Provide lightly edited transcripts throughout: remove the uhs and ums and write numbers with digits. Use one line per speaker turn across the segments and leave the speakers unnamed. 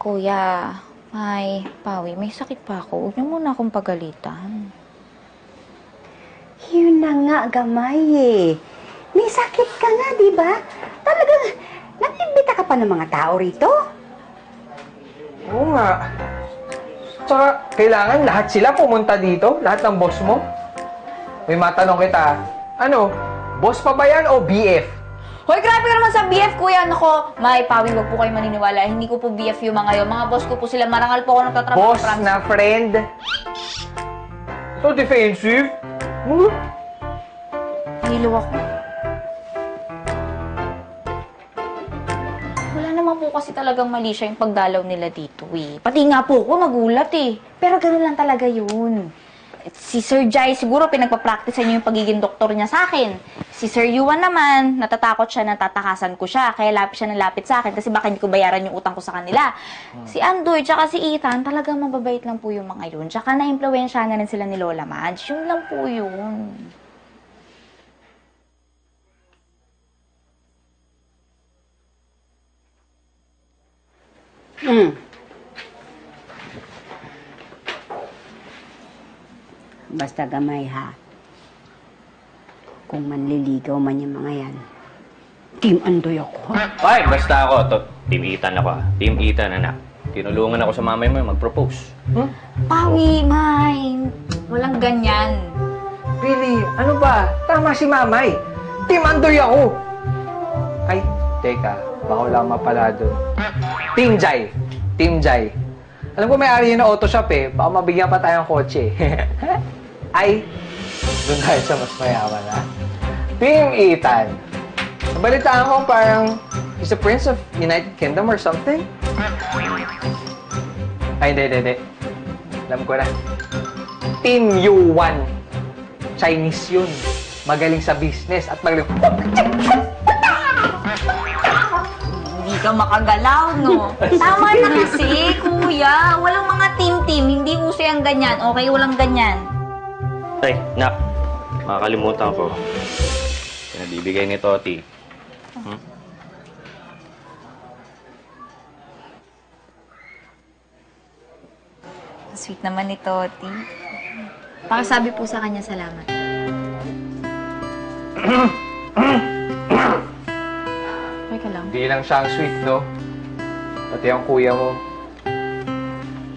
Kuya, Pawi, may sakit pa ako. Huwag niyo muna akong pagalitan.
Yun na nga, Gamay eh. May sakit ka nga, di ba? Talagang, nag-imbita ka pa ng mga tao rito?
Oo nga. Tsaka, kailangan lahat sila pumunta dito? Lahat ng boss mo? May matanong kita, ano? Boss pa ba yan o BF?
Hoy, grabe ka naman sa BF, kuya. Nako, Pawi, wag po kayo maniniwala. Hindi ko po BF yung mga yun. Mga boss ko po sila. Marangal po ako nagtatrabaho.
Boss na friend? So defensive?
Hilo ako. Wala naman po kasi talagang mali siya yung pagdalaw nila dito eh. Pati nga po ako nagulat eh. Pero ganun lang talaga yun. Si Sir Jai siguro pinagpa-practice niyo yung pagiging doktor niya sa akin. Si Sir Yuan naman, natatakot siya na tatakasan ko siya. Kaya lapit siya ng lapit sa akin kasi baka hindi ko bayaran yung utang ko sa kanila. Si Andoy, tsaka si Ethan, talagang mababait lang po yung mga yun. Tsaka na-impluensya na rin sila ni Lola Madge. Yun lang po yun.
Basta Gamay ha. Kung manliligaw man yung mga yan, Team Andoy ako.
Ay, basta ako. Team Ethan ako. Team Ethan, anak. Tinulungan ako sa mamay mo mag-propose.
Pawi, walang ganyan.
Really? Ano ba? Tama si Mamay. Team Andoy ako. Ay, teka. Baka wala akong mapala doon. Team Jai. Team Jai. Alam ko may-ari yun na auto shop eh. Baka mabigyan pa tayong kotse. Ay, doon tayo sa mas mayaman ha. Team Ethan. Nabalitaan ko parang he's the Prince of United Kingdom or something. Ay, hindi. Alam ko na. Team Yuan. Chinese yun. Magaling sa business at magaling...
Hindi ka makagalaw, no? Tama na kasi, kuya. Walang mga team-team. Hindi uso yung ganyan. Okay, walang ganyan.
Ay, nak. Makakalimutan ko. Pinabibigay ni Toti.
Sweet naman ni Toti. Pakisabi po sa kanya salamat. Okay ka lang.
Hindi lang siya ang sweet, no? Pati ang kuya mo.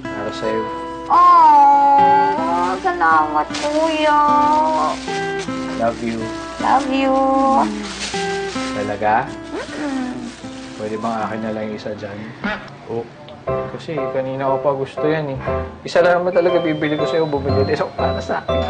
Para sa'yo.
Oh, salamat, kuya.
Love you.
Love you.
Talaga? Pwede bang akin na lang yung isa dyan? Oo. Kasi kanina ko pa gusto yan eh. Isa lang naman talaga bibili ko sa'yo, bumili din. So, para sa akin.